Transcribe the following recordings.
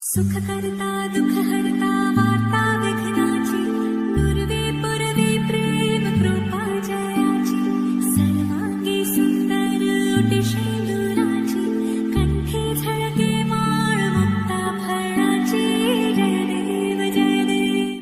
सुख करता दुख हरता वार्ता विघ्नाची दुर्वे पुरवे प्रेम कृपा जयाची सर्वांगी सुंदर ओटी शेंदुराची कंठी झळके माळ मुक्ता फळाची जय देव जय देव.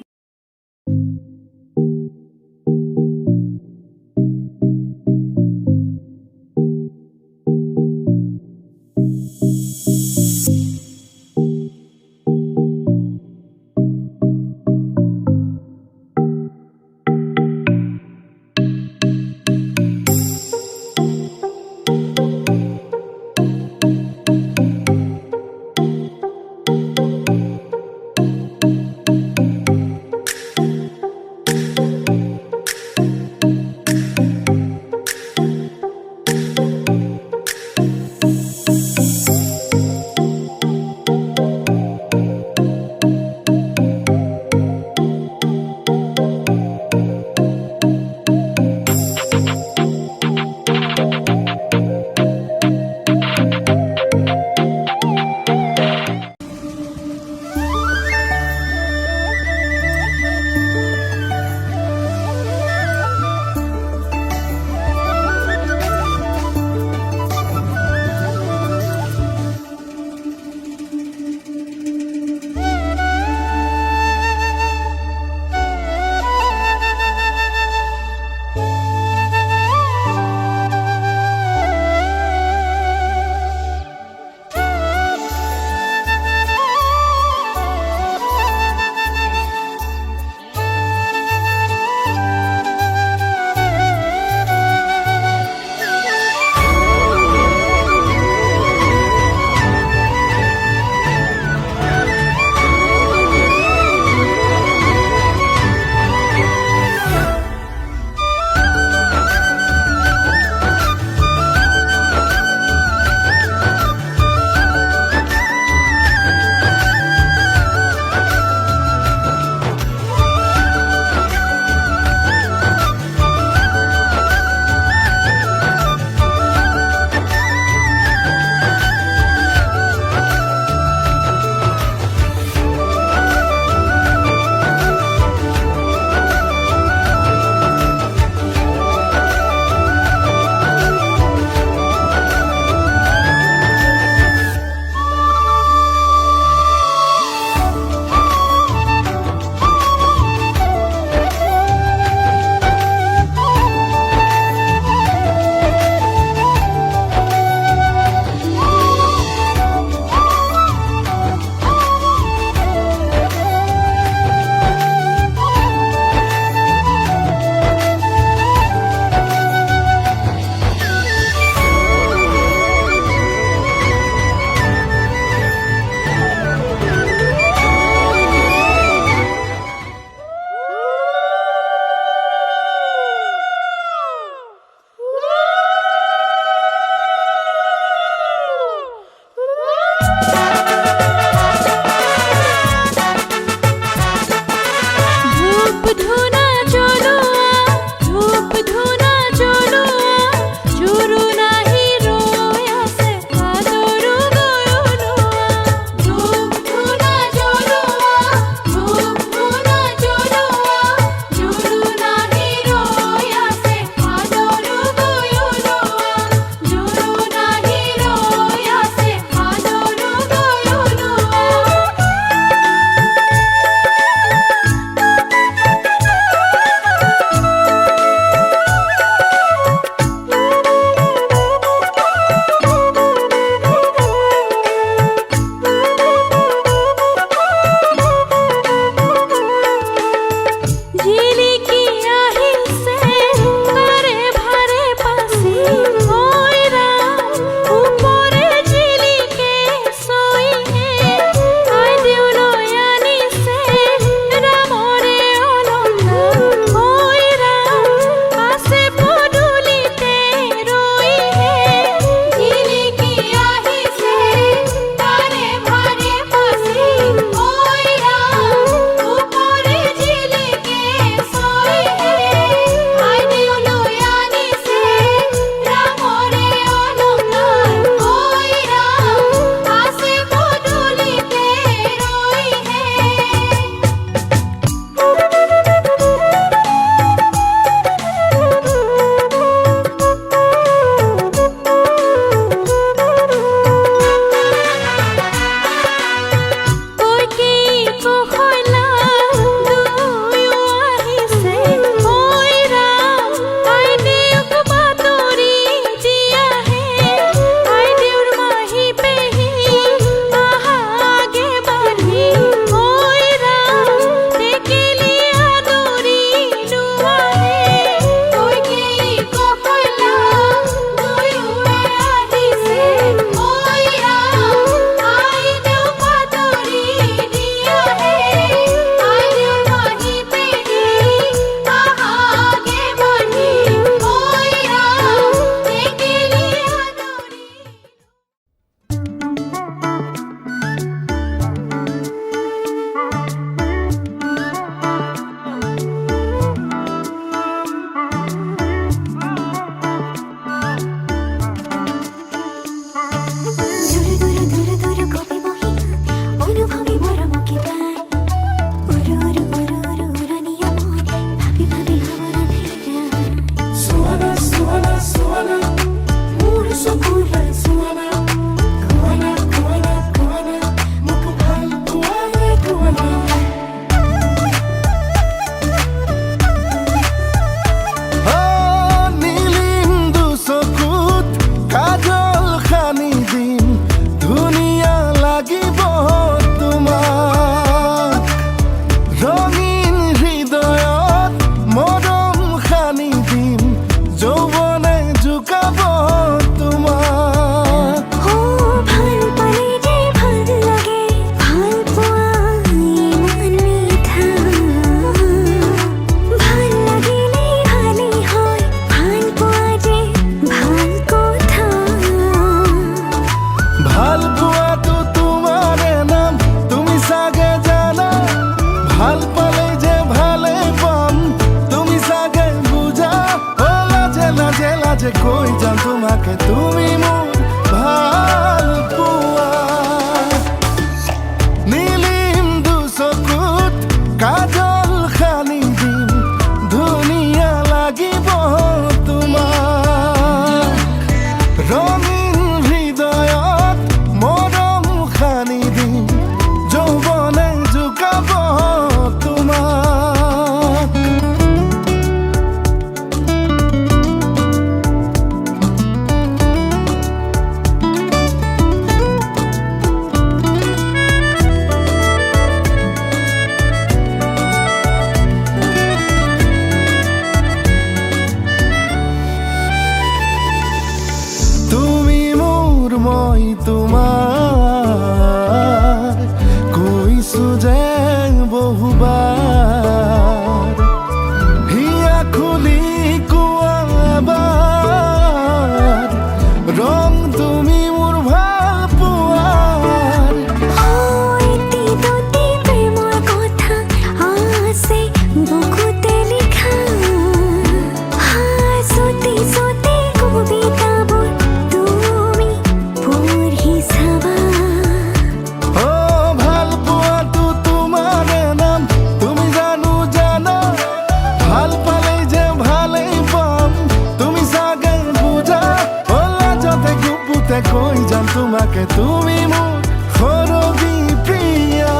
থাকে তুমি মোর হরবি প্রিয়া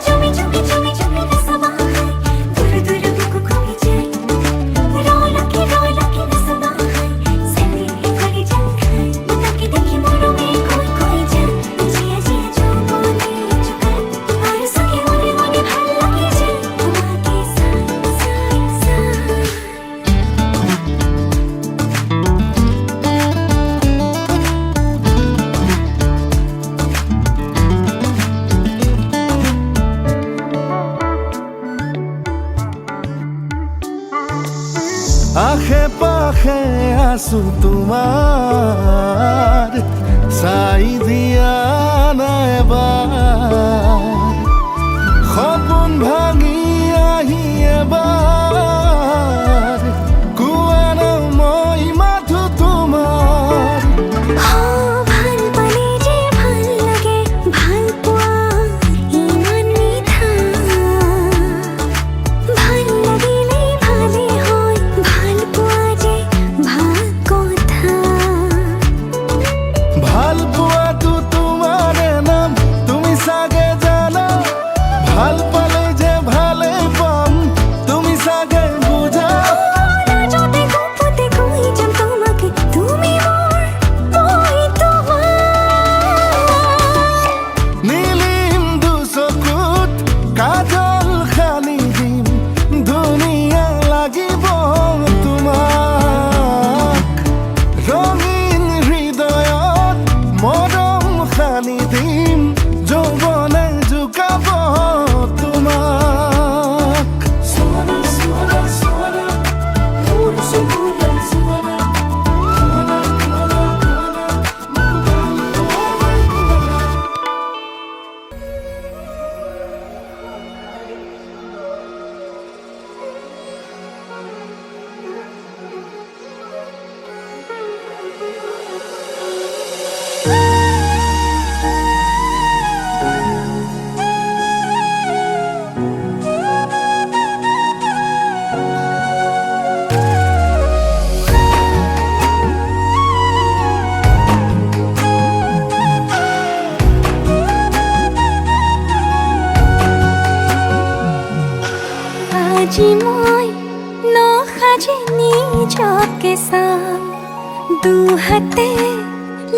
চুমি চুমি চুমি চুমি নসবা দূর দূর বুক খুমি যায় রৌলকি নসবা সেমি করি যায় তাকে দেখি মরমে কই কই যায় জিয়া জিয়া যৌবনে চুকায় আর সকে মনে মনে ভাল লাগে যায় তোমাকে সাই সাই আখে পাখে আসু তোমার চাই দিয়া না এবার সপোন ভাঙি আহি এবাৰ কোৱা ন মই মাথো তোমাৰ ভাল পালে যে ভাল লাগে ভাল পোৱা ইমান মিঠা ভাল লাগিলে ভালে হয় ভাল পোৱা যে ভাল কথা ভাল পোৱাটো তোমাৰে নাম তুমি চাগে জানা ভাল পালে যে ভালে পাম তুমি চাগে বুঝা রাজতে গোপতে কই যাম তোমাকে তুমি মোর মই তোমার নীলিম দুচকুত কাজল সানি দিম ধুনীয়া লাগিব তোমাক ৰঙীন হৃদয়ত মৰম সানি দিম যৌৱনে জোকাব তোমাক সোনা সোনা সোনা মোৰ সোনা সোনা আজি মই নসাজে নিজকে চাম দুহাতে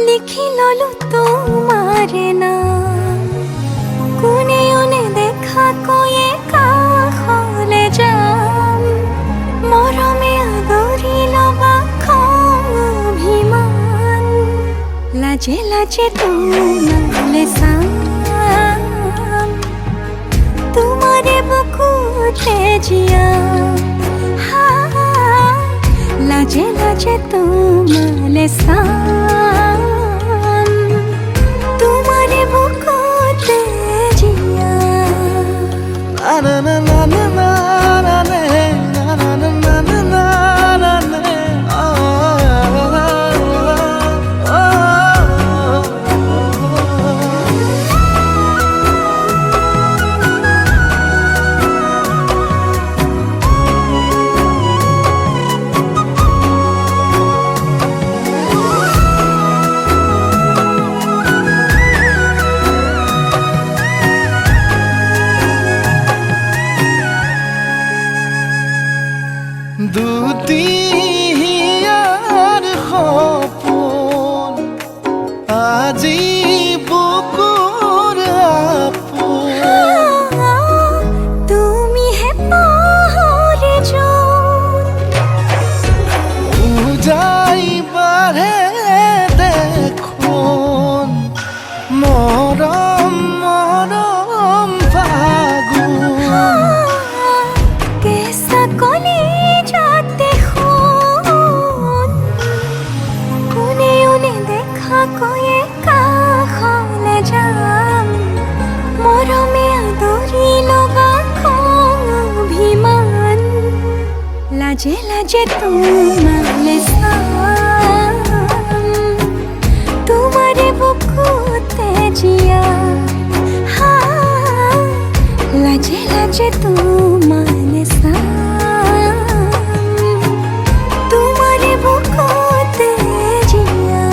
লিখি ললো তোমাৰ নাম কোনে কোনে দেখা কৈয়ে কাষলে যাম মৰমে আদৰি ল'বা খং অভিমান লাজে লাজে তোমালে চাম তোমারে বুকুতে জিয়া লাজে লাজে তোমালে সাম তোমারে বুকুতে জিয়া না না না না না না না না না না না না না না দুটিয়াৰ সপোন আজি বুকুৰ আপোন তুমি হে পাহৰি যোন উজাই বাঢ়ে দেখোন মৰম মৰম ফাগুন কেঁচা কলি যাতে শুন কোনে কোনে দেখা কৈয়ে কাষলে যাম মৰমে আদৰি ল'বা খং অভিমান লাজে লাজে তোমালে চাম তোমাৰে বুকুতে জিয়া লাজে লাজে তোমালে চাম তোমাৰে বুকুতে জিয়া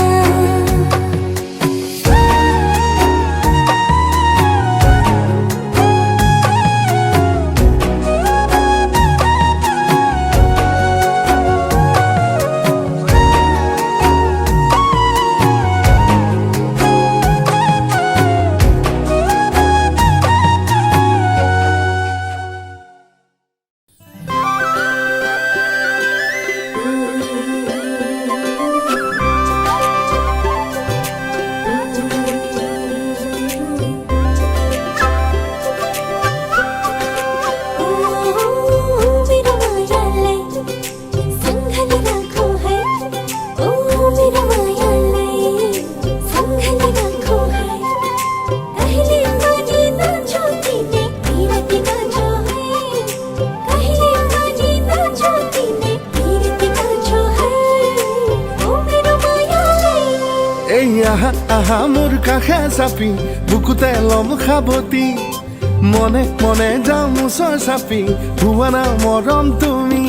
আহা মোৰ কাষে চাপি বুকুতে লম খাবতি মনে মনে যাম ওচৰ চাপি ভুৱানা মৰম তুমি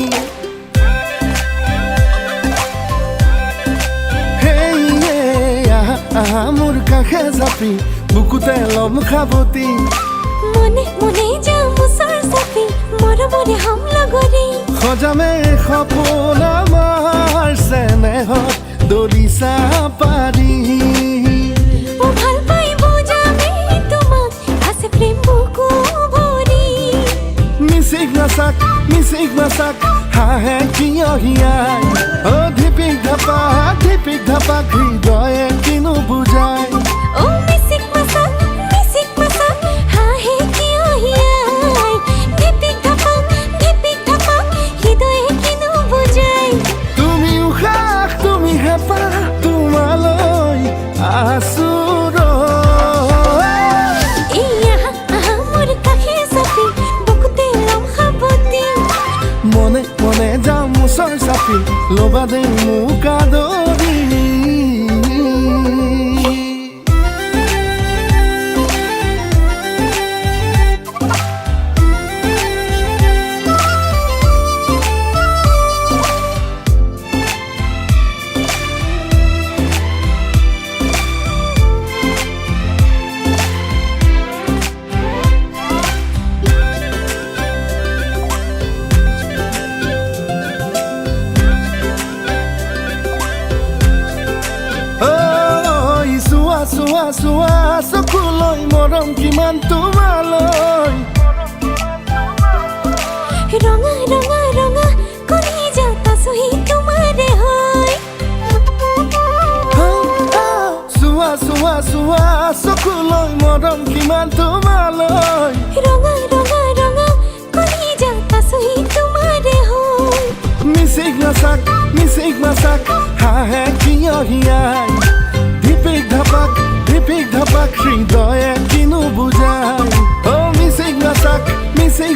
আহা মোৰ কাষে চাপি বুকুতে লম খাবতি মনে মনে যাম ওচৰ চাপি মৰমৰে হাম লগৰী সজামে সপোন আমাৰ চেনেহত দলিচা পাৰি ও ভাল পাই বুজামে তোমাক আছে প্ৰেম বুকু ভৰি মিচিক নাচাক হাঁহে কিয় হিয়াই অ ধিপিক ধাপাক হৃদয়ে কিনো বুজাই ও মিচিক মাছাক হাঁহে কিয় হিয়াই ধিপিক ধাপাক হৃদয়ে কিনো বুজাই তুমি উশাহ তুমি হেঁপাহ তোমালৈ আছো মোৰ কাষে চাপি বুকুতে লম খাবতি মনে মনে যাম ওচৰ চাপি ল'বা দে মোক আদৰি চোৱা চকুলৈ মৰম কিমান তোমালৈ ৰঙা কলিজা তাচহি তোমাৰে হয় চোৱা চকুলৈ মৰম কিমান তোমালৈ ৰঙা কলিজা তাচহি তোমাৰে হয় মিচিক নাচাক হাঁহে কিয় হিয়াই ধিপিক ধাপাক হৃদয়ে কিনো বুজাই অ মিচিক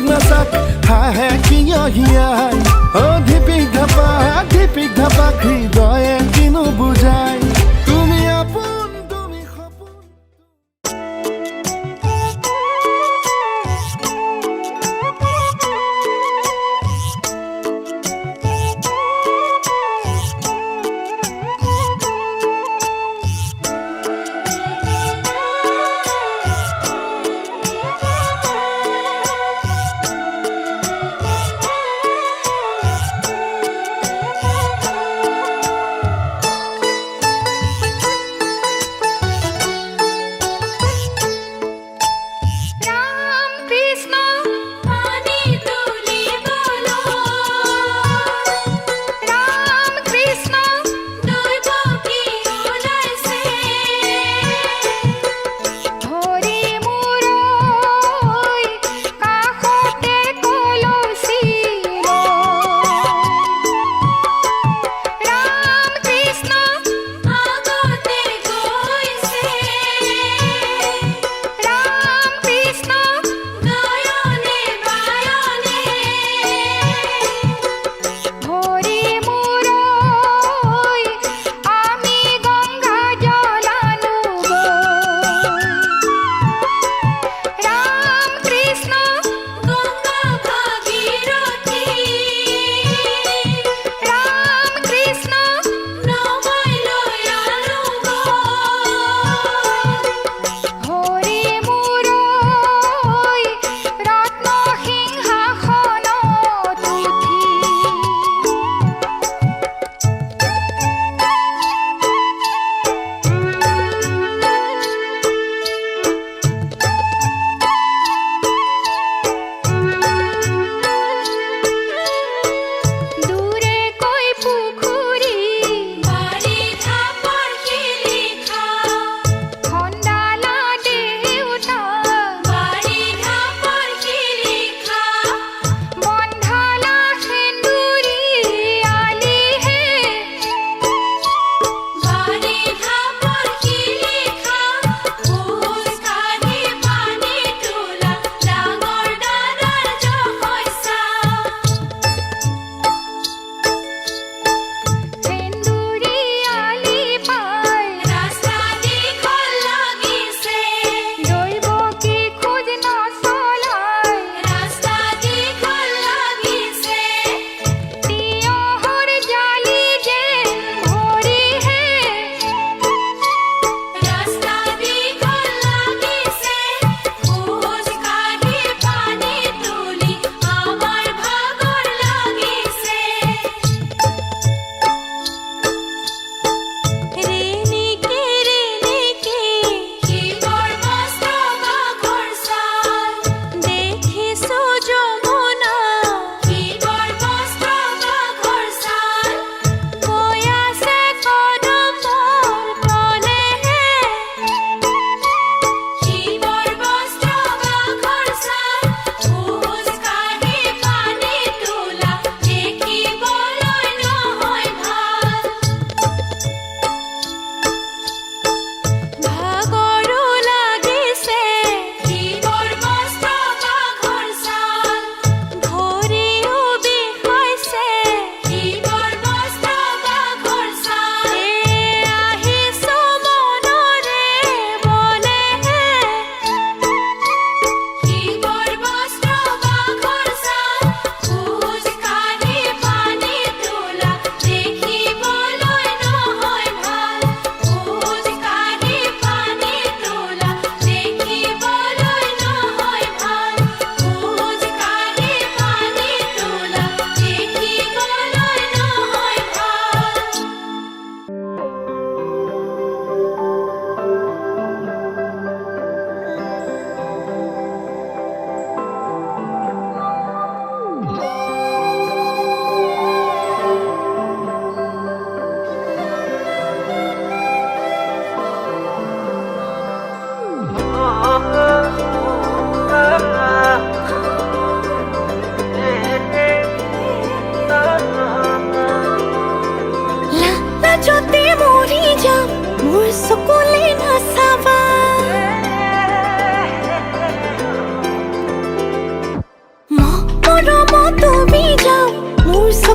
নাচাক হাঁহে কিয় হিয়াই অ ধিপিক ধাপাক হৃদয়ে কিনো বুজাই তুমি আপোন তুমি সপোন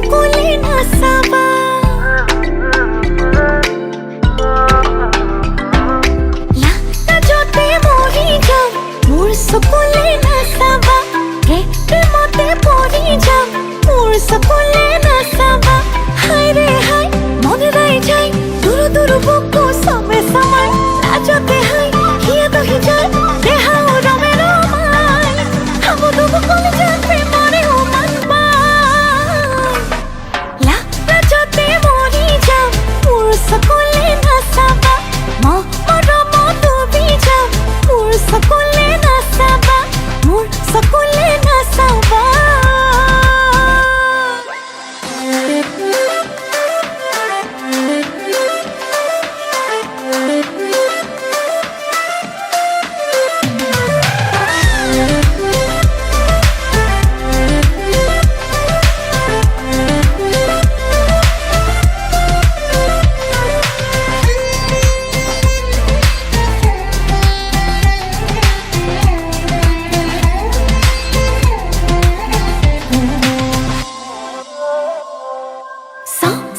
চকুলে নাচাবা লাজতে মৰি যাম মোৰ চকুলে নাচাবা প্ৰেমতে পৰি যাম মোৰ চকুলে নাচাবা হাই ৰে হাই মন ৰাই যায় দূৰ দূৰ বুকু চবে চামাই লাজতে হাই হিয়া দহি যায় দেহা ৰমে ৰমাই হাবুডু বুকলে যায় প্ৰেমৰে উমান পাই লাজতে মৰি যাম মোৰ চকুলে নাচাবা মৰমত ডুবি যাম মোৰ চকুলে নাচাবা মোৰ চকুলে নাচাবা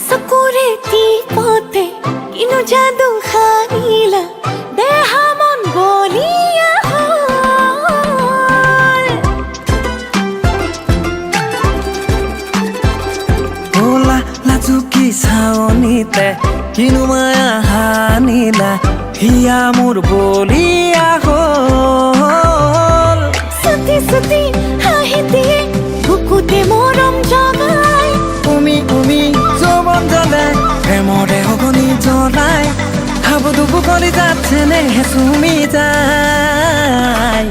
চকুৰে টিপতে কিনো যাদু সানিলা দেহা মন বলিয়া হ'ল ওলা লাজুকি চাৱনিতে কিনো মায়া হানিলা হিয়া মোৰ বলিয়া হ'ল চুটি চুটি হাঁহি দিয়ে বুকুতে মৰম জগাই উমি উমি যৌৱন জ্বলাই প্ৰেমৰে অগনি জ্বলাই হাবুডুবু কৰি যাচ্ছে নে চুমি যায়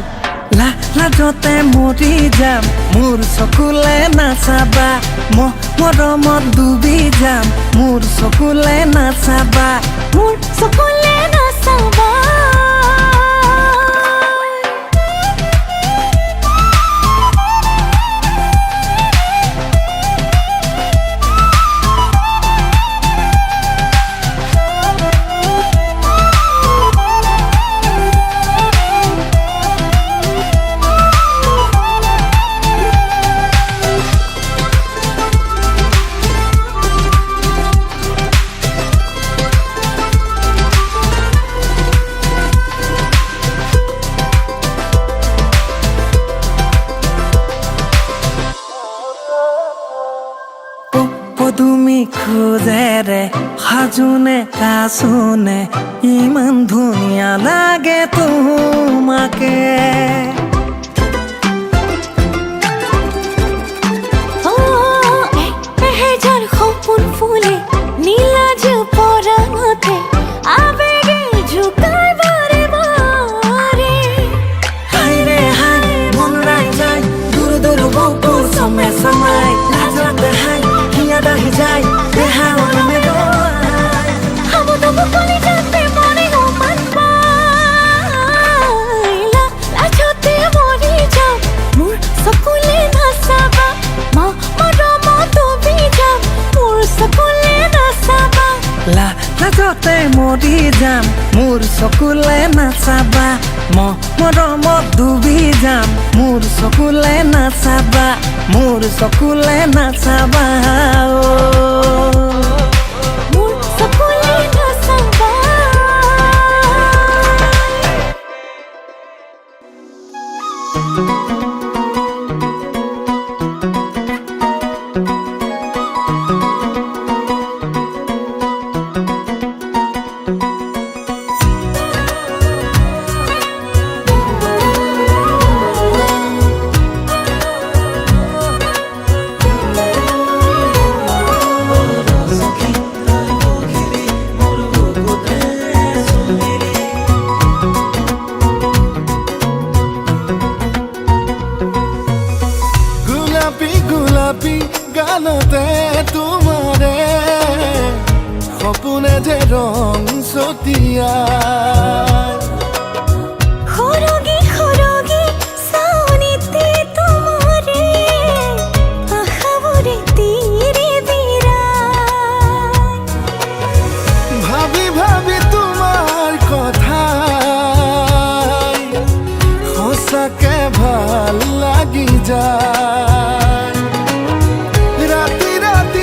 লাজতে মৰি যাম মোৰ চকুলে নাচাবা মৰমত ডুবি যাম মোৰ চকুলে নাচাবা মোৰ চকুলে নাচাবা পদুমি খোজেৰে সাজোনে কাচোনে ইমান ধুনীয়া লাগে তোমাকে এহেজাৰ সপোন ফুলে নীলাজ পৰাণতে আবেগে জোকাই বাৰে বাৰে হাই ৰে হাই মন ৰাই যায় দূৰ দূৰ বুকু চমে চমাই লাজতে হাই হিয়া দাহি যায় দেহা ৰমে ৰমাই হাবুডু বুকলে যায় প্ৰেমৰে উমান পাই লাজতে মৰি যাম মোৰ চকুলে নাচাবা মৰমত ডুবি যাম মোৰ চকুলে নাচাবা লাজতে মৰি যাম মোৰ চকুলে নাচাবা মৰমত ডুবি যাম মোৰ চকুলে নাচাবা মোৰ চকুলে নাচাবা মোৰ চকুলে নাচাবা গোলাপী গোলাপী গানতে তোমাৰে সপোনে যে ৰং ছটিয়াই খৰগী খৰগী চাউনিতে তোমাৰে আশাবোৰে তীৰে বিৰাই ভাবি ভাবি তোমাৰ কথা সঁচাকে ভাল লাগি যায় ৰাতি ৰাতি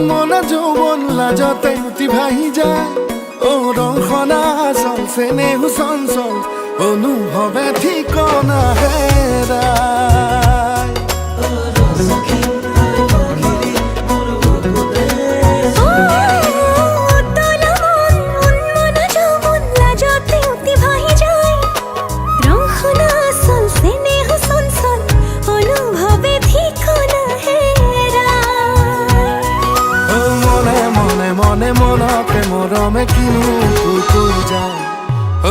মন যৌবন লাজতে উঠি ভাহি যায় ও ৰংখনা চল চেনেহু চঞ্চল অনুভৱে ঠিকনা হেৰাই মনকে মৰমে কিনো কৈ যায়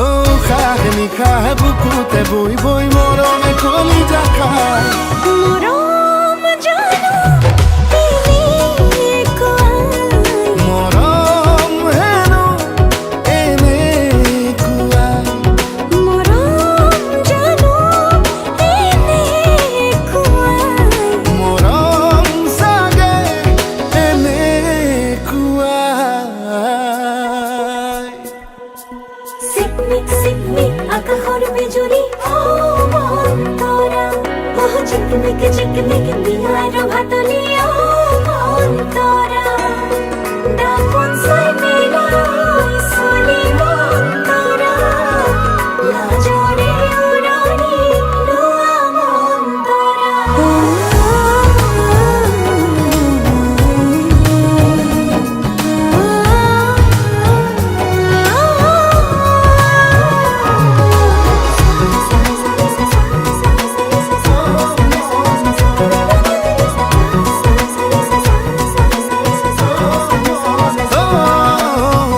ও খাহে নিশাহে বুকুতে বৈ বৈ মৰমে কলিজা খায় মৰম জানো মৰম হেনো এনেকুৱা মৰম জানো মৰম চাগে এনেকুৱা চিকমিক আকাশৰ বিজুলী অন্তৰা চিকমিক বিয়াৰ ভাতলি অন্তৰা দাপোন চাই মেলাই চলি অন্তৰা লাজৰে উৰণি লোৱা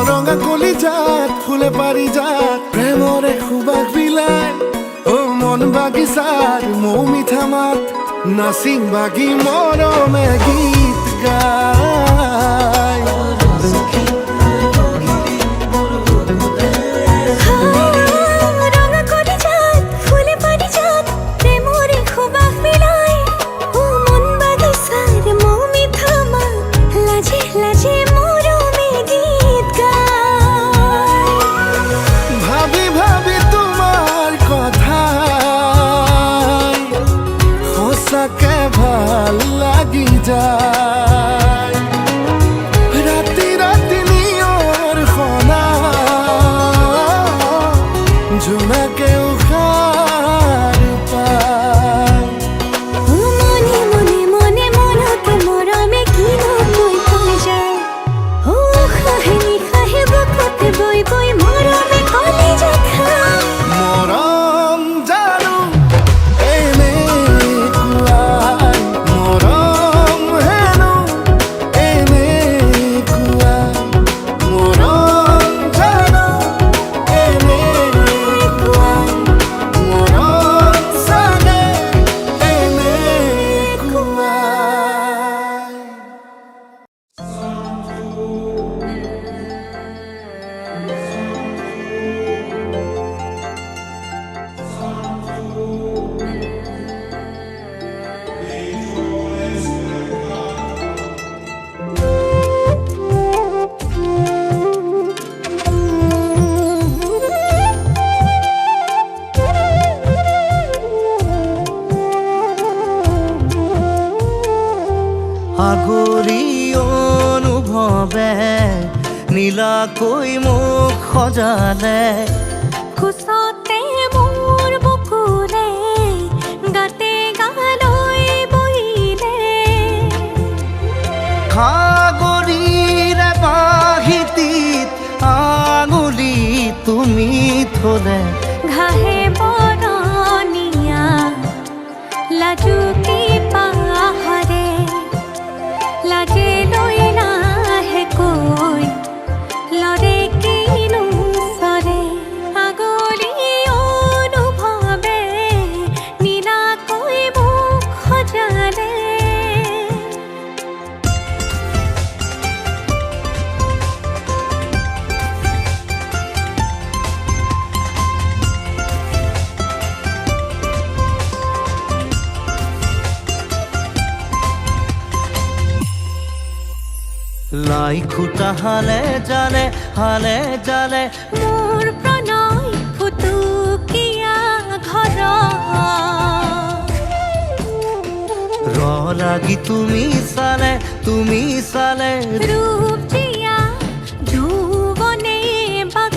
ৰঙা কলিজাত ফুলে পাৰিজাত প্ৰেমৰে সুবাস বিলাই ও মন বাগিচাৰ মৌ মিঠা মাত নাচিং বাগি মৰমে গীত গায় ভাবি ভাবি তোমাৰ কথা সঁচাকে ভাল লাগি যায় ৰাতি ৰাতি নিয়ৰ সনা জোনাকে উশাৰ পায় মনে মনে মনে মনকে মৰমে কিনো কৈ যায় ও খাহে নিশাহে বুকুতে বৈ বৈ মৰমে কলিজা খায় মৰম জানো এনেকুৱাই মৰম হেনো এনেকুৱাই মৰম জানো এনেকুৱাই মৰম চাগে এনেকুৱাই আগৰি অনুভৱে নীলাকৈ মোক সজালে কোচতে মোৰ বুকুৰে গাতে গালৈ বহিলে সাগৰীৰে বাহিতিত আঙুলি তুমি থলে ঘাহে বৰণীয়া লাজুকী পাহাৰে লাজে লৈ নাহে কৈ লৰে কিনো চৰে আগলি অনুভৱে নীলাকৈ মোক সজালে লাই খুটা হালে জালে মোৰ প্ৰণয় ফুটুকীয়া ঘৰ ৰয় লাগি তুমি চালে ৰূপ জিয়া যৌবনে বাখ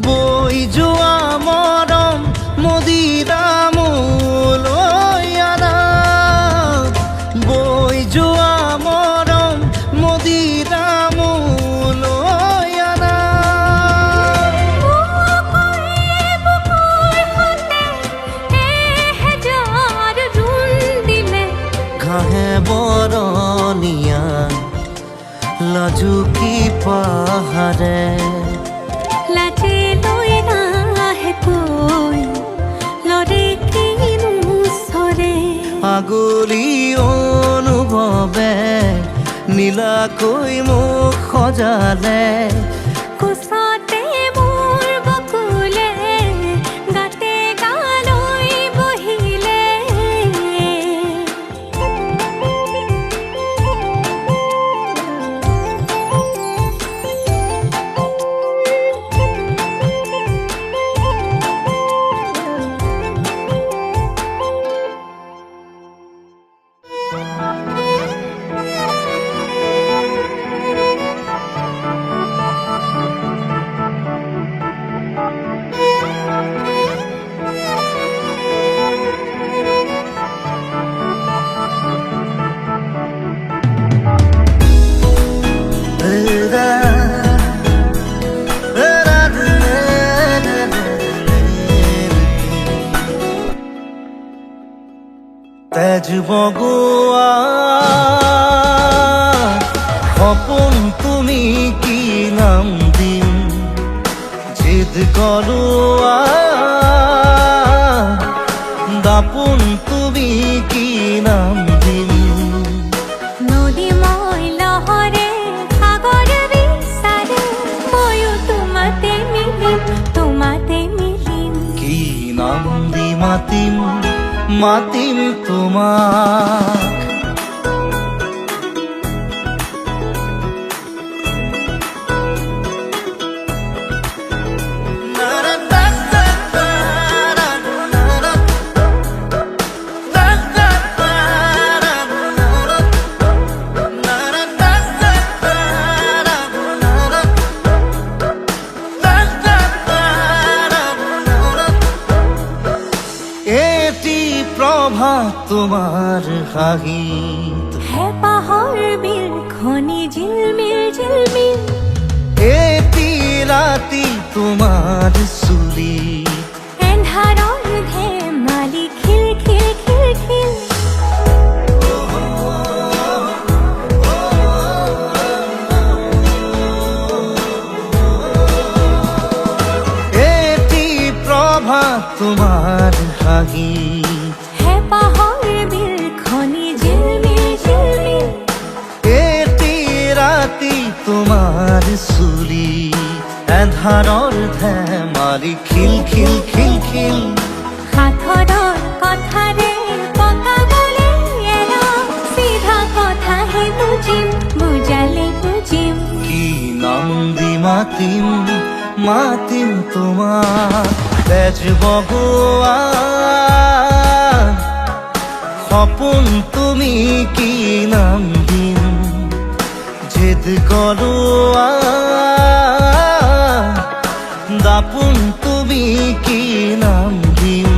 বৈ যোৱা মৰম মদিৰামূলয়ানা বৈ যোৱা মৰম মদিৰামূলয়ানা ঘাঁহে বৰণীয়া লাজুকী পাহাৰে লাজে লৈ নাহে কৈ লৰে কিনো চৰে আগলি অনুভৱে নীলাকৈ মোক সজালে কোচতে মোৰ বকুলে গাতে গালৈ বহিলে তেজ বগোৱা সপোন তুমি কি নাম দিম জিদ কৰোৱা দাপোন তুমি কি নাম দিম নদী মই লহৰে সাগৰ বিচাৰে ময়ো তোমাতে মিলিম কি নাম দি মাতিম তোমাক তোমাৰ হাঁহিত হেঁপাহৰ বিলখনি ঝিলমিল এটি ৰাতি তোমাৰ চুলি এন্ধাৰৰ ধেমালি খিল এটি প্ৰভাত তোমাৰ হাঁহিত হেঁপাহৰ বিলখনি ঝিলমিল এটি ৰাতি তোমাৰ চুলি এন্ধাৰৰ ধেমালি খিল সাঁথৰৰ কথাৰে পকাবলে এৰা চিধা কথাহে বুজালে বুজিম কি নাম দি মাতিম তোমাক তেজ বগোৱা সপোন তুমি কি নাম দিম জিদ কৰোৱা দাপোন তুমি কি নাম দিম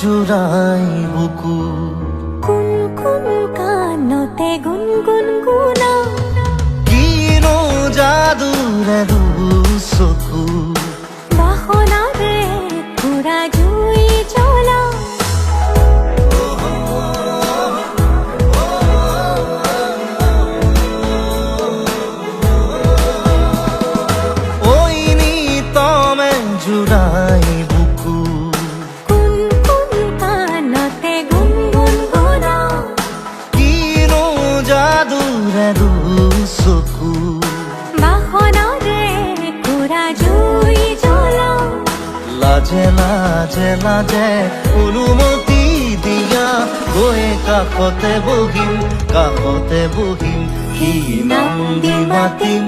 জোড়াই বুকু কুন কানতে গুনগুন গুনা কিনো যাদুৰে চকু বাহনাৰে পুৰা জুই জ্বলা ওইনি তমে জোড়াই বুকু কুন কানতে গুনগুন গুনা কিনো যাদুৰে চকু বাহ জুই জ্বলা লাজে লাজে লাজে অনুমতি দিয়া গৈ কাষতে বহিম কি নাম দি মাতিম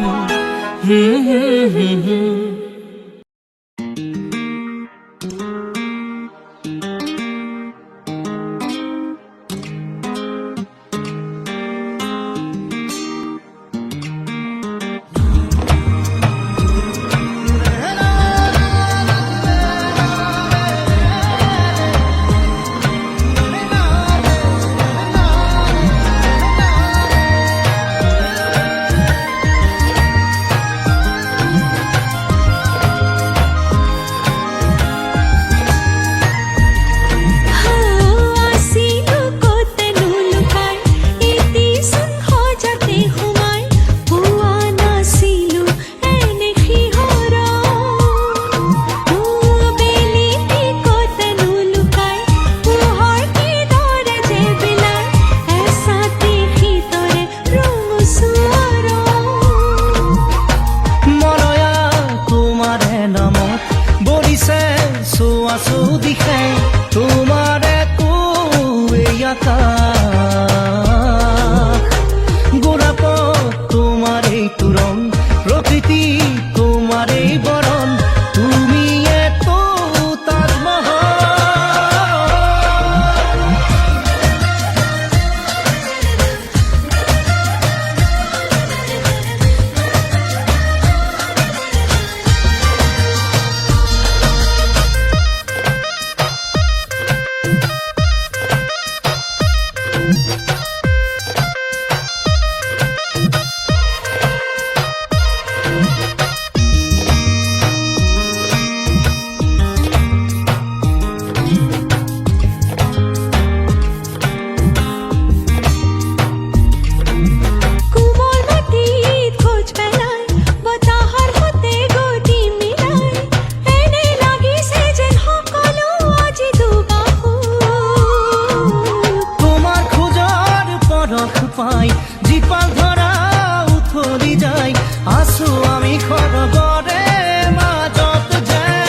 আছিলো কতনো লুকাই এটি সহজতে সোমাই পোৱা নাছিলো এনে শিহৰ বেলিটি কতনো লুকাই পোহৰ কিদৰে যে বিলাই এচাতি শীতৰে ৰঙচুৱাৰ মলয়া তোমাৰে নামত বলিছে চোৱা দিশে তোমাৰে গোলাপ তোমাৰেই তোৰণ প্ৰকৃতি তোমাৰেই বৰণ তুমি এতো তাজমহল কোমল মাটিত খোজ পেলাই বতাহৰ সতে গতি মিলাই এনে লাগিছে যেন সকলো আজি দুবাহু তোমার খোঁজার পরখ পাই জীপাল ধরা উথলি যায় আসু আমি খরগরে মাজত যায়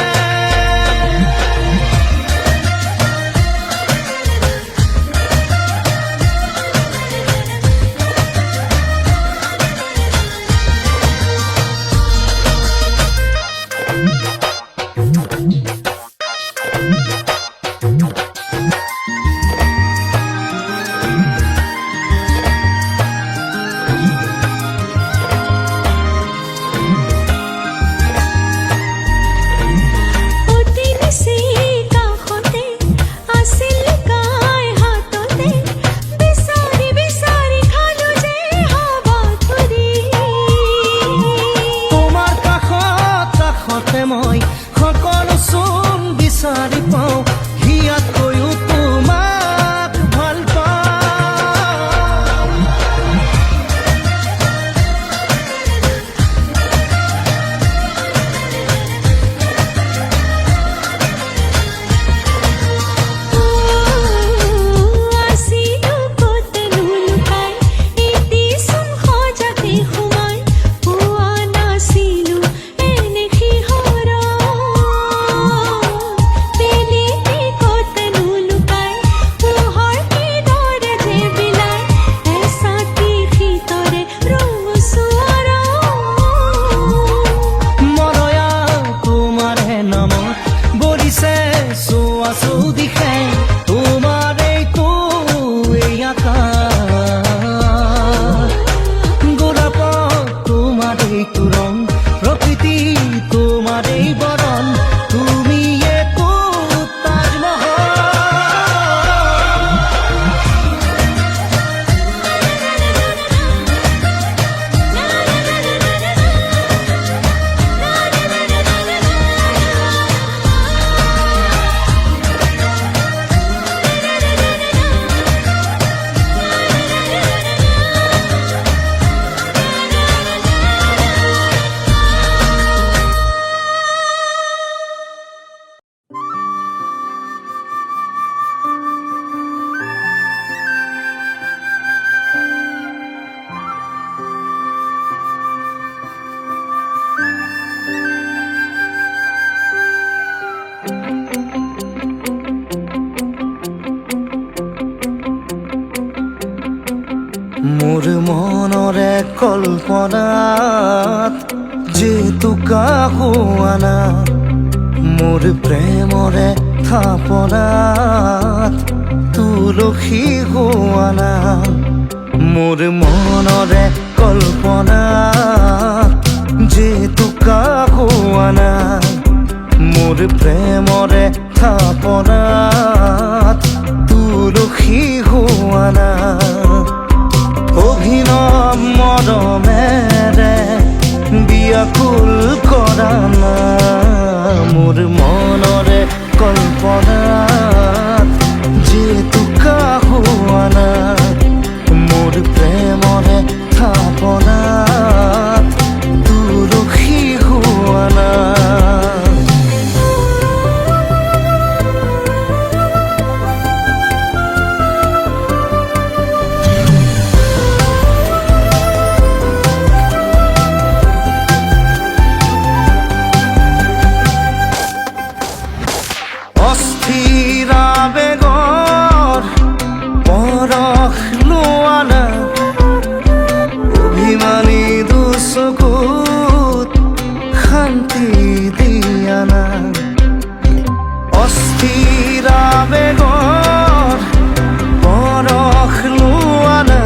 অতি নিচে কাষতে আছিল লুকাই হাততে বিচাৰি বিচাৰি খালো যে হাবা ধৰি তোমাৰ কাষতে মই সকলো চোন বিচাৰি পাওঁ হিয়াতকৈও তোমাক ভাল পাওঁ আছিলো কতনো লুকাই এটি সহজতে সোমাই পোৱা নাছিলো এনে শিহৰ মনৰে কল্পনাত যেতু কাকো আনা মোৰ প্ৰেমৰে থাপনাত তুলসী হোৱানা মোৰ মনৰে কল্পনাত যেতু কাকো আনা মোৰ প্ৰেমৰে থাপনাত তুলসী হোৱানা অভিনৱ মৰমেৰে বিয়াকুল কৰা না মোৰ মনৰে কল্পনাত যেতু কাকো আনা মোৰ প্ৰেমৰে থাপনাত তুলসী হোৱানা অস্থিৰ আবেগৰ পৰশ লোৱানা অভিমানী দুচকুত শান্তি দিয়ানা অস্থিৰ আবেগৰ পৰশ লোৱানা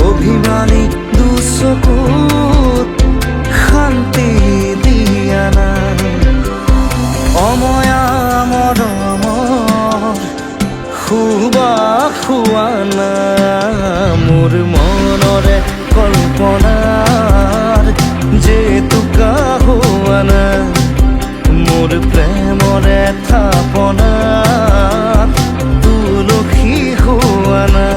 অভিমানী দুচকুত শান্তি দিয়ানা অময়া মৰমৰ সুবাস হোৱানা মোৰ মনৰে কল্পনাৰ যেতু কাকো আনা মোৰ প্ৰেমৰে থাপনাত তুলসী হোৱানা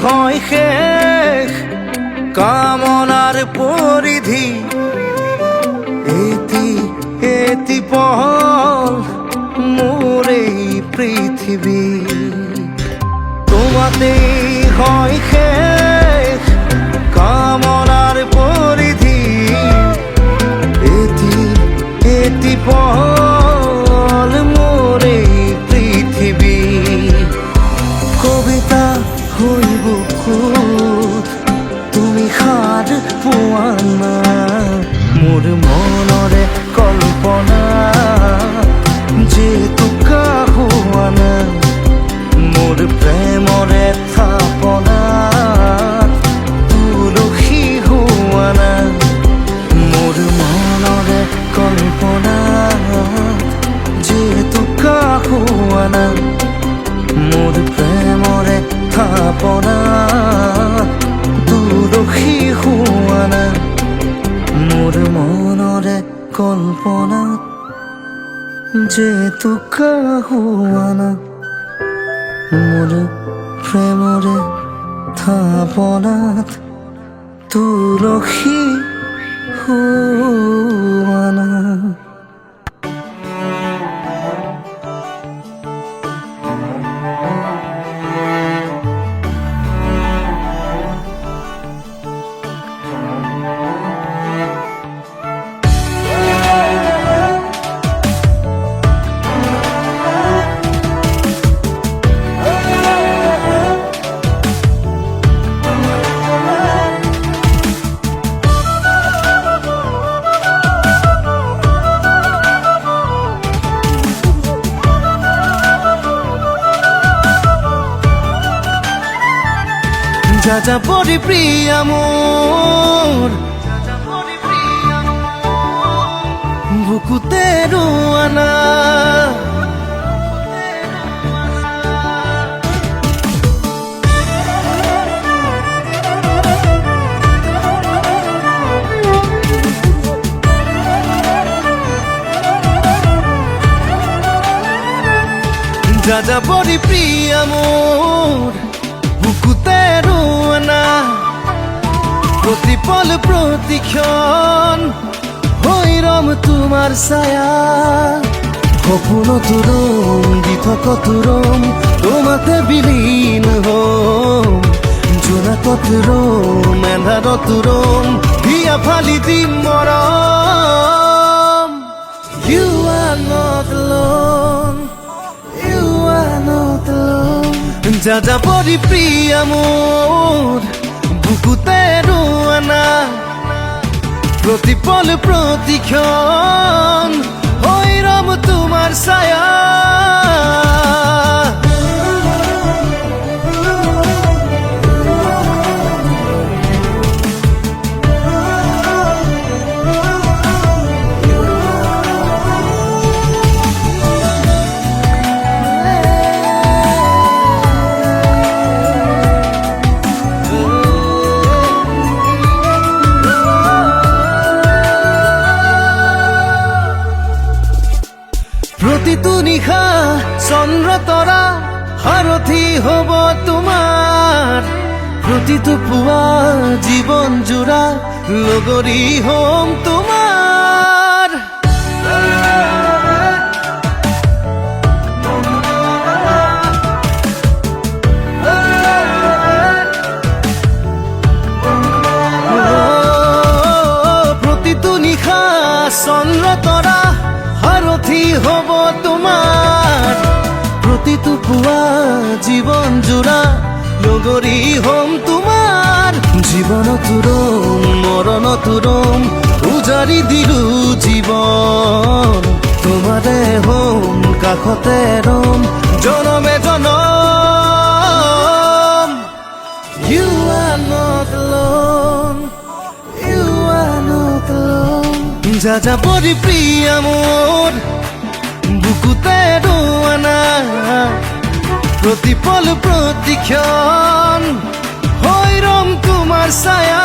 হয় শেষ কামনার পরিধি এটি পহল মোর এই পৃথিবী তোমাতেই হয় শেষ কামনার পরিধি এটি পহল মোর এই পৃথিবী কবিতা হইব খুদ তুমি হাত পোৱানা মোৰ মনৰে কল্পনা যেতু কাকো আনা মোৰ প্ৰেমৰে থাপনাত তুলসী হোৱানা মোৰ মনৰে কল্পনা যেতু কাকো আনা মোৰ প্ৰেমৰে থাপনাত তুলসী হোৱানা মোৰ মনৰে কল্পনাত যেতু কাকো আনা মোৰ প্ৰেমৰে থাপনাত তুলসী হোৱানা যাযাবৰী প্ৰিয়া মোৰ বুকুতে ৰোৱানা যাযাবৰী প্ৰিয়া মোৰ বুকুতে ৰোৱানা প্ৰতিপল প্ৰতিক্ষণ হৈ ৰম তোমাৰ ছায়া সপোন তোৰম দি থক তোৰম তোমাতে বিলীন হম জোনাকত ৰম এন্ধাৰত ৰম হিয়া ফালি দিম মৰম You are not alone You are not alone যা যা পৰি প্ৰিয়া মোৰ বুকুতে ৰোৱানা প্ৰতিপল প্ৰতিক্ষণ হৈ ৰম তোমাৰ ছায়া প্ৰতিটো নিশা চন্দ্ৰ তৰা সাৰথি হ'ব তোমাৰ প্ৰতিটো পুৱা জীৱন জোৰা লগৰী হ'ম তোমাৰ প্ৰতিটো নিশা চন্দ্ৰ তৰা সাৰথি হ'ব তোমাৰ প্ৰতিটো পুৱা জীৱন জোৰা লগৰী হ'ম তোমাৰ জীৱনত ৰম মৰণত ৰম উজাৰি দিলো জীৱন তোমাৰে হ'ম কাষতে ৰম জনমে জনম You are not alone You are not alone যা যা পৰি প্ৰিয়া মোৰ বুকুতে ৰোৱানা প্ৰতিপল প্ৰতিক্ষণ হৈ ৰম তোমাৰ ছায়া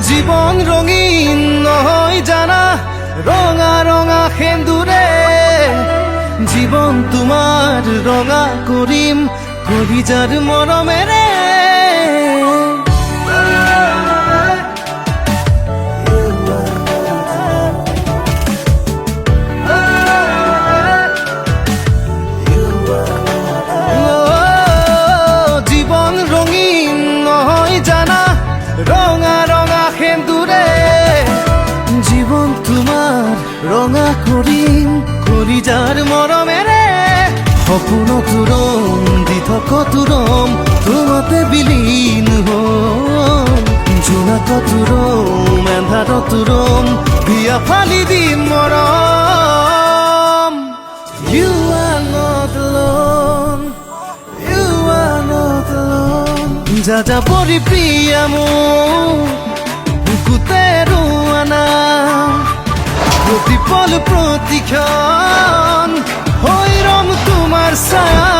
জীৱন ৰঙীন নহয় জানা ৰঙা ৰঙা সেন্দুৰে জীৱন তোমাৰ ৰঙা কৰিম কলিজাৰ মৰমেৰে জীৱন ৰঙীন নহয় জানা ৰঙা ৰঙা সেন্দুৰে জীৱন তোমাৰ ৰঙা কৰিম কলিজাৰ মৰমেৰে সপোনত ৰম দি থক ৰম তোমাতে বিলীন হম জোনাকত ৰম এন্ধাৰত ৰম বিয়া ফালি দিম মৰম You are not alone You are not alone যা যা পৰি প্ৰিয়া মোৰ বুকুতে ৰোৱানা প্ৰতিপল প্ৰতিক্ষণ হৈ ৰম তোমাৰ ছায়া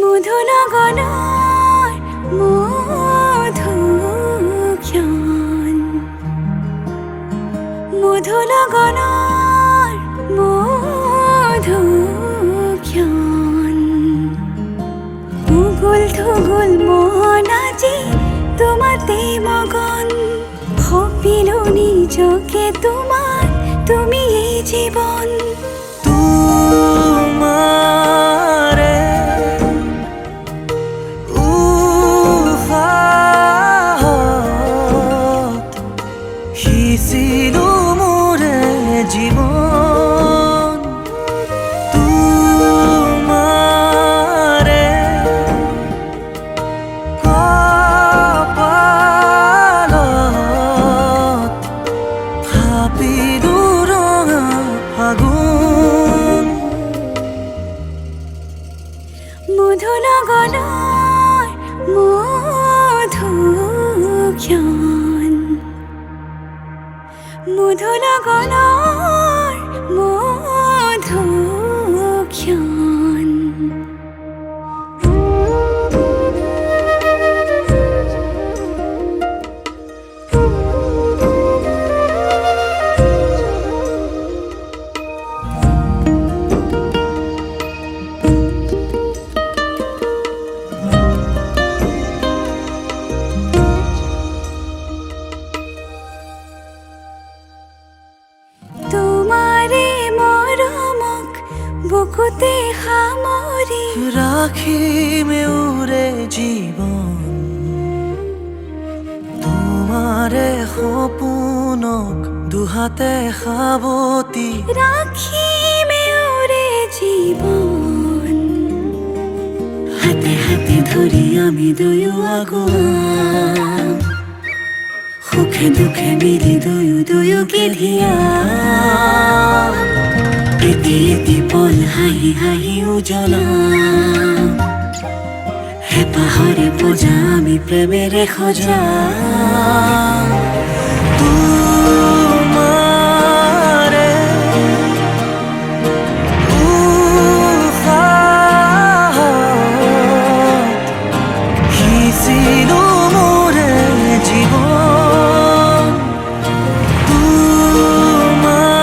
মধুনগৰৰ মধু লগনৰ মধুক্ষণ উগুল থুগুল মন আজি তোমাতে মগন ভাবিলো নিজকে তোমাৰ তুমি এই জীবন তোমাৰে উহাত সিঁচিলো মোৰে জীৱন তোমাৰে কপালত ভাবিলো ৰঙা ফাগুন মধু লগনৰ মধুক্ষণ মধু লগনৰ মধুক্ষণ তোমাৰে মৰমক বুকুতে সামৰি ৰাখিমে উৰে জীৱন তোমাৰে সপোনক দুহাতে সাৱটি ৰাখিমে উৰে জীৱন হাতে হাতে ধৰি আমি দুয়ো আগুৱাম সুখে দুখে মিলি দুয়োকে ধিয়াম এটি এটি পল হাঁহি হাঁহি উজ্বলাম হেঁপাহৰে পূজা আমি প্ৰেমেৰে সজাম তোমাৰে উশাহত সিঁচিলো মোৰে জীৱন তোমাৰে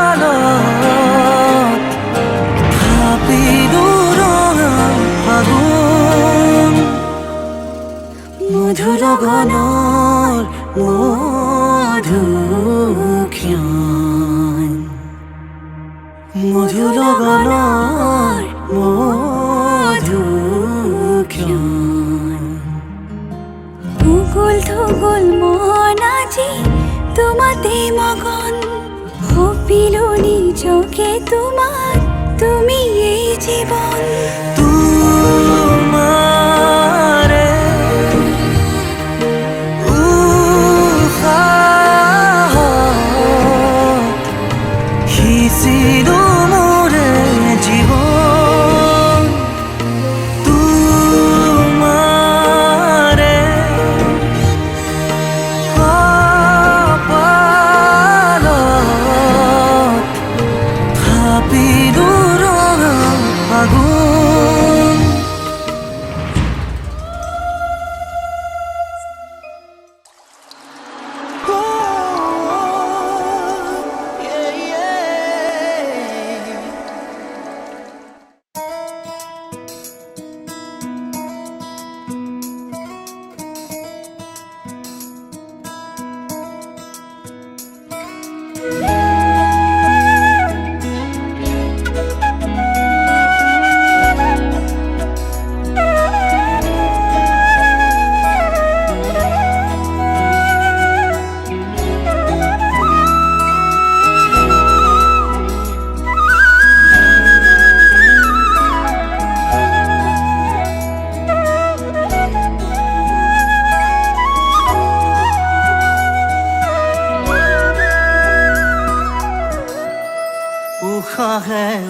কপালত ভাবিলো ৰঙা ফাগুন মধু লগনৰ মধুক্ষণ মধু লগনৰ মধুক্ষণ উগুল থুগুল মন আজি তোমাতে মগন ভাবিলো নিজকে তোমাৰ তুমি এই জীবন তোমাৰে উশাহত সিঁচিলো মোৰে জীৱন তোমাৰে কপালত ভাবিলো ৰঙা ফাগুন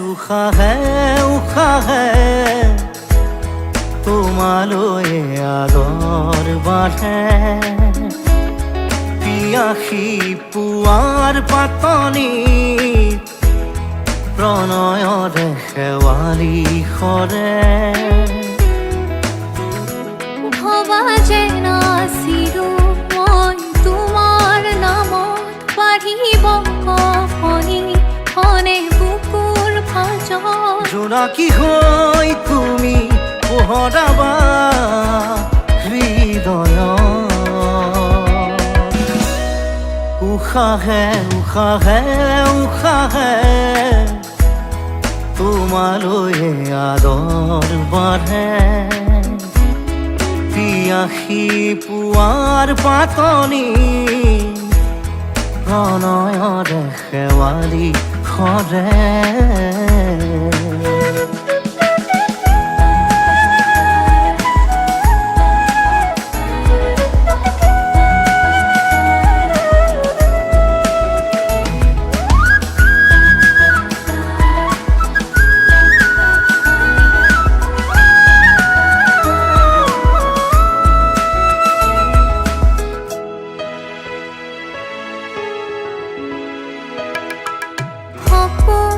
উশাহে উশাহে তোমালৈ আগৰ বাঢ়ে পিয়াসী পুৱাৰ পাতনি প্ৰণয়ৰে শেৱালি সৰে ভবা যে আহিব কপনি হনে বুকুৰ ফাজত জোনাকী হৈ তুমি পোহৰাবা হৃদয় উশাহে উশাহে উশাহে তোমালৈ আদৰ বাঢ়ে পিয়াসী পুৱাৰ পাতনি প্ৰণয়ৰে শেৱালি সৰে সপোন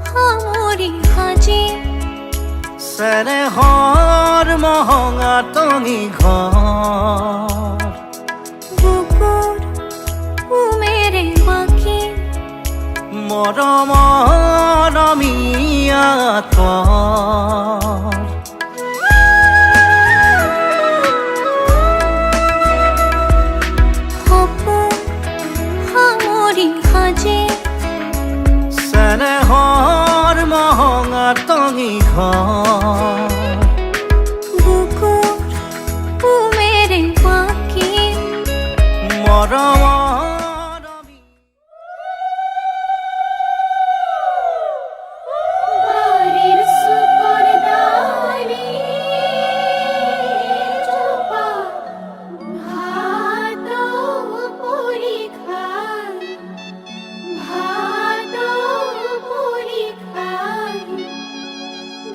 সামৰি সাজি চেনেহৰ মহঙা টঙি ঘৰ বুকুৰ উমেৰে বাকি মৰমৰ অমিয়া তৰ সপোন সামৰি সাজি চেনেহৰ মহঙা টঙি ঘৰ বুকুৰ উমেৰে বাকি মৰমৰ বাড়ির সুপরদারি চোপা ভাত পরীক্ষা ভাত পরীক্ষা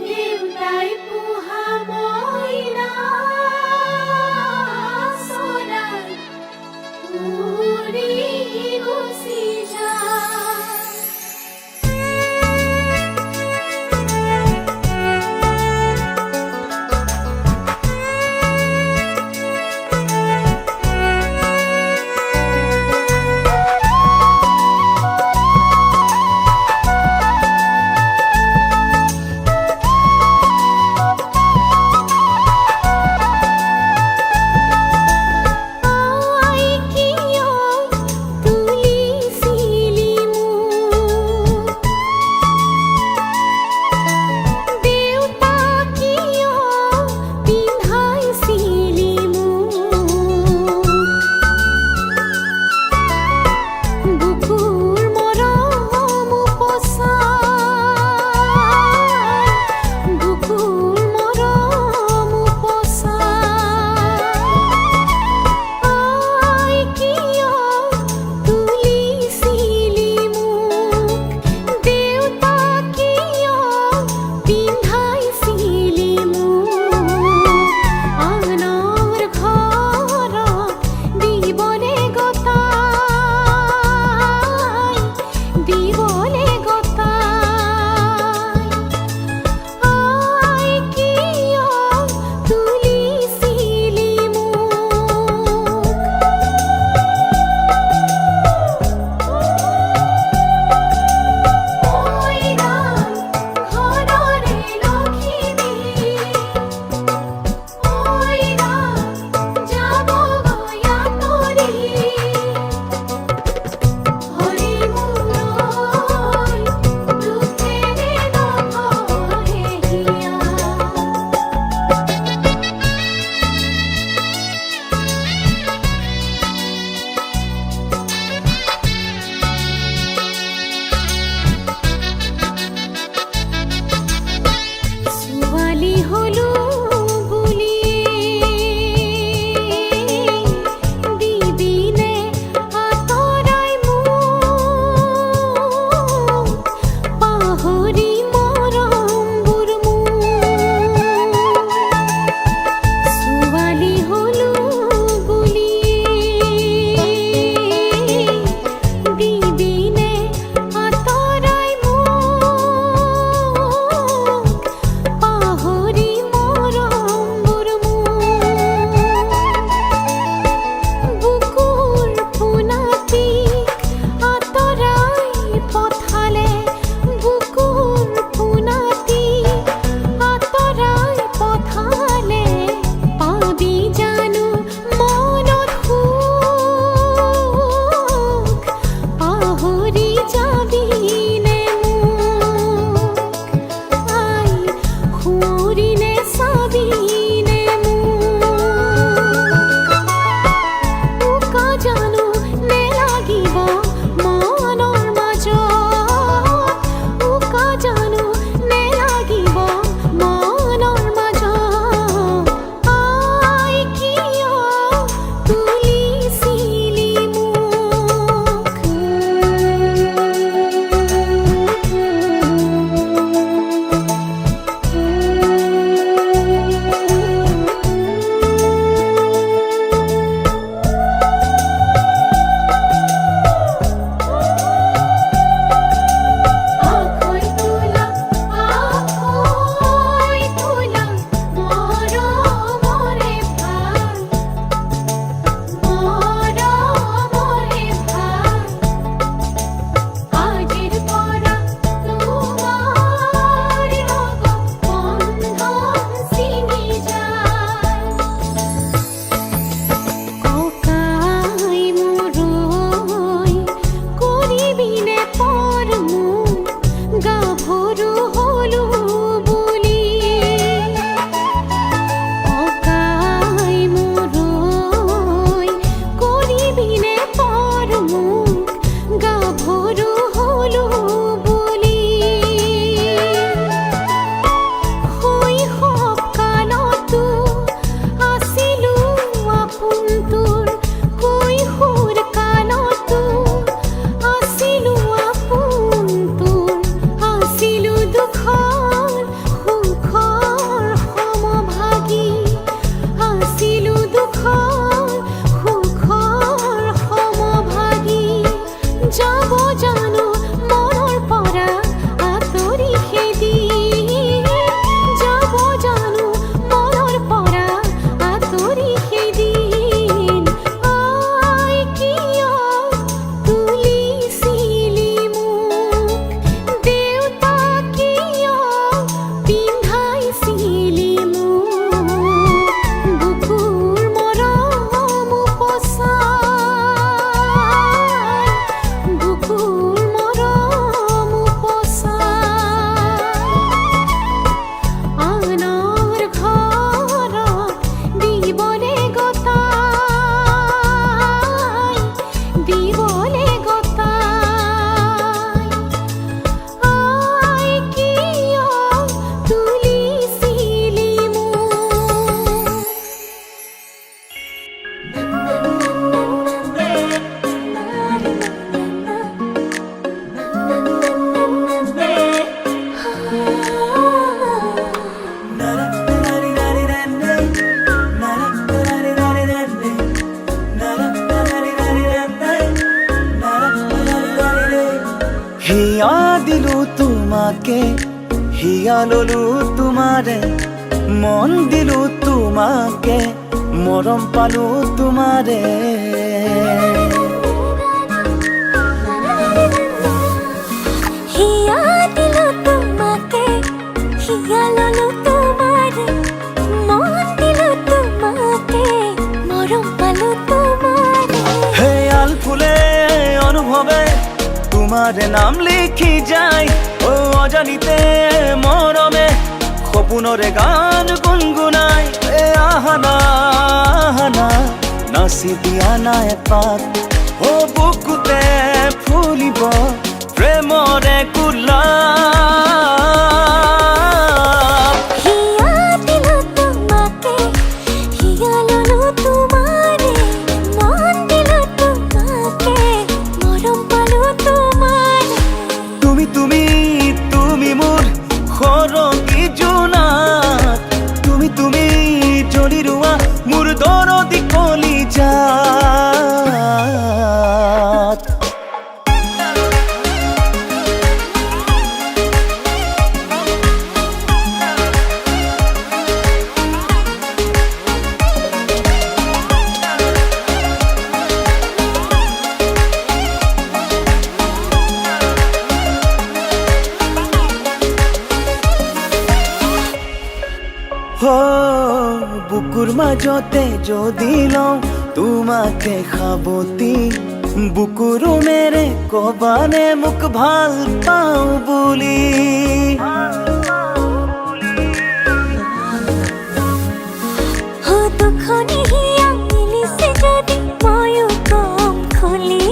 দেউতাই যাব জানো মরর পরা আতরি সেদিন যাব জানো মরর পরা আতরি সেদিন আই কিয় তুলিছিলি মোক দেউতা কিয় পিন্ধাইছিলি মোক বুকুৰ মৰম উপচাই বুকুৰ মৰম উপচাই আনৰ ঘৰত দিবলে গতাই দিবলে গতাই আই কিয় তুলিছিলি মোক হিয়া দিলো তোমাকে হিয়া ললো তোমারে মন দিলো তোমাকে মরম পালো তোমারে হিয়া দিলো তোমাকে হিয়া ললো তোমারে মন দিলো তোমাকে মরম পালো তোমারে হে আল ফুলে অনুভবে তোমারে নাম লিখি যাই ও অজানিতে মরমে সপোনরে গান গুনগুনাই এ আহানা আহানা নাচি দিয়া না এপাক ও বুকুতে ফুলিব প্ৰেমৰে গোলাপ হিয়া দিলো তোমাকে হিয়া ললো তোমাৰে মন দিলো তোমাকে মৰম পালো তোমাৰে তুমি তুমি তুমি মোৰ সৰগী জোনাক তুমি তুমি জ্বলি ৰোৱা মোৰ দৰদি কলিজাত বুকুৰ মাজতে যদি লওঁ তোমাকে খাবতি বুকুৰো মেৰে কবানে মোক ভাল পাওঁ বুলি দুখনি হিয়া মিলিছে যদি ময়ো কম খুলি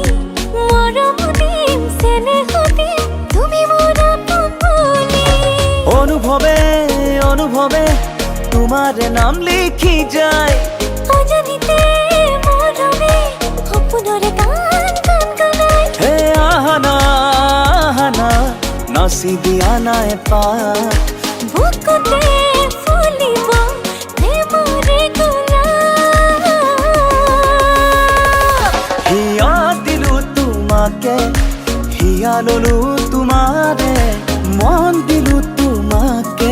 মৰম দিম চেনেহ দিম তুমি মোৰ আপোন বুলি অনুভৱে অনুভৱে তোমাৰে নাম লিখি যায় অজানিতে মৰমে সপোনৰে গান গুনগুনাই হে আহানা আহানা নাচি দিয়া না এপাক বুকুতে ফুলিব প্ৰেমৰে গোলাপ হিয়া দিলো তোমাকে হিয়া ললো তোমাৰে মন দিলো তোমাকে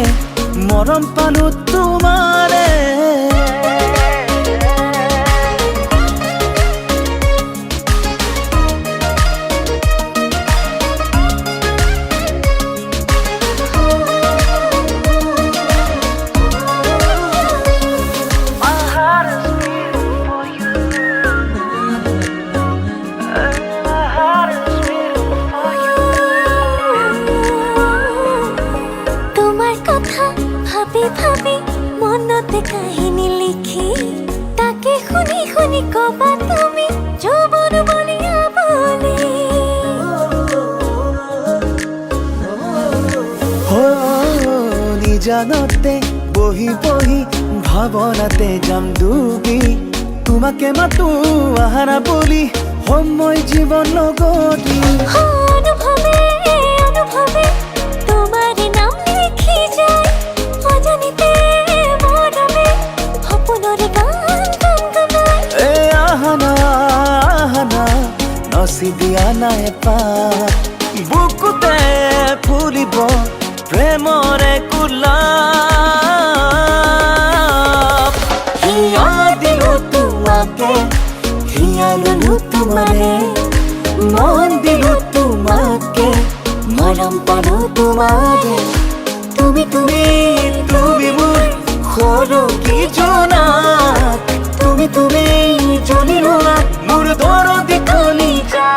মৰম পালো তোমাৰে তোমাৰ কথা ভাবি ভাবি মনতে কাহিনী লিখি তাকে শুনি শুনি কবা তুমি যৌৱন বলিয়া বুলি নিজানতে বহি বহি ভাৱনাতে যাম ডুবি তোমাকে মাতো আহাৰা বুলি সময় জীৱন লগতি অনুভৱে অনুভৱে তোমাৰে নাম লিখি যায় অজানিতে মৰমে সপোনৰে গান গুনগুনাই এ আহানা আহানা নাচি দিয়া নাই পাত বুকুতে ফুলিব প্ৰেমৰে গোলাপ হিয়া দিলো তোমাকে হিয়া ললো তোমাৰে মন দিলো তোমাকে মৰম পালো তোমাৰে তুমি তুমি তুমি মোৰ সৰু কি জনাত তুমি তুমি জ্বলিলোৱা মোৰ দৰদি কলিজা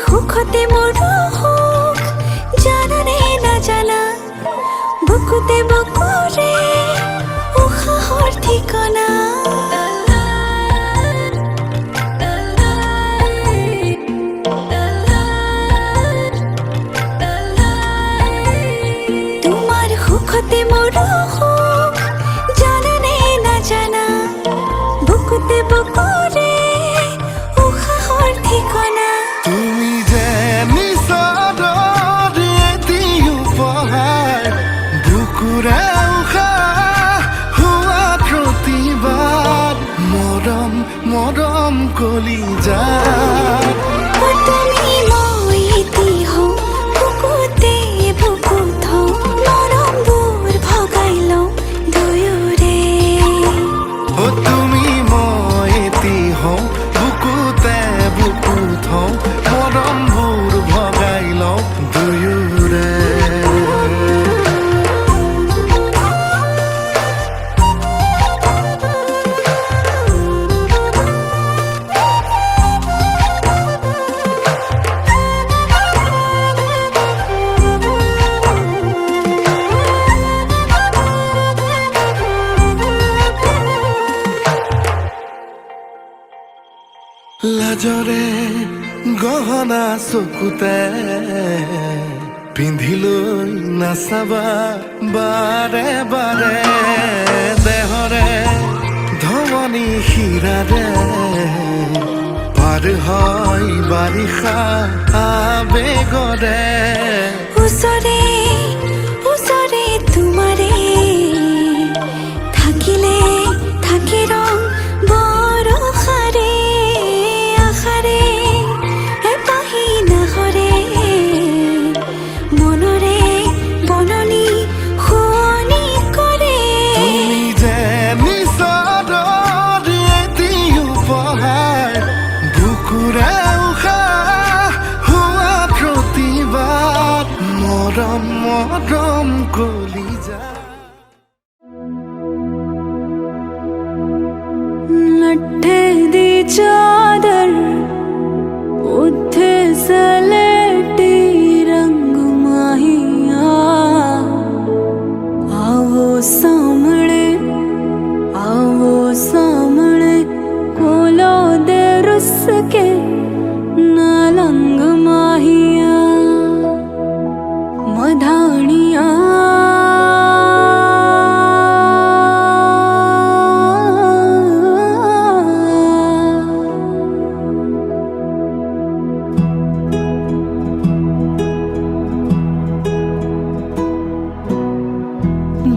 সুখতে মোৰ সুখ জানানে নাজানা বুকুতে বুকুৰে উশাহৰ ঠিকনা তোমাৰ সুখতে মোৰ সুখ জানানে নাজানা বুকুতে বুকুৰে উশাহৰ ঠিকনা তুমি যে নিচৰ এটি উপহাৰ বুকুৰে উশাহ হোৱা প্ৰতিবাদ মৰম মৰম কলিজা তুমি মই এটি হওঁ বুকুতে বুকুত হওঁ মৰমবোৰ ভগাই লওঁ দুয়োৰে অ তুমি মই এটি হওঁ বুকুতে বুকুত হওঁ মৰমবোৰ ভগাই লওঁ দুয়োৰে লাজৰে গহনা চকুতে পিন্ধিলৈ নাচাবা বাৰে বাৰে দেহৰে ধমনী শিৰাৰে পাৰ হয় বাৰিষা আবেগৰে ওচৰে ওচৰে তোমাৰে থাকিলে থাকি ৰং বৰষাৰে আশাৰে এপাহি নাহৰে মনৰে বননি শুৱনি কৰে তুমি যে নিচৰ এটি উপহাৰ বুকুৰে উশাহ হোৱা প্ৰতিবাদ মৰম মৰম কলিজা ਲੱਠੇ ਦੀ ਚਾਦਰ ਉੱਥੇ ਸਲੇਟੀ ਰੰਗ ਮਾਹੀਆ ਆਵੋ ਸਾਹਮਣੇ ਕੋਲੋਂ ਦੇ ਰੁੱਸ ਕੇ ਨਾ ਲੰਗ ਮਾਹੀਆ ਮਧਾਣੀਆਂ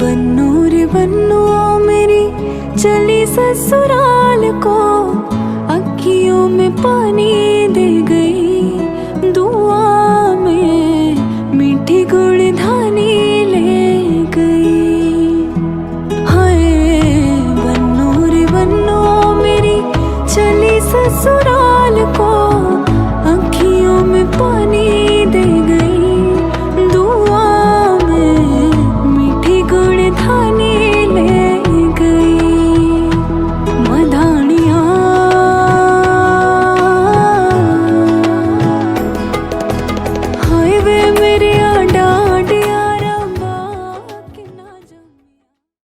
बन्नू रे बन्नू मेरी चली ससुराल को अखियों में पानी दे गई दुआ में मीठी गुड़धानी ले गई हाय बन्नू रे बन्नू मेरी चली ससुराल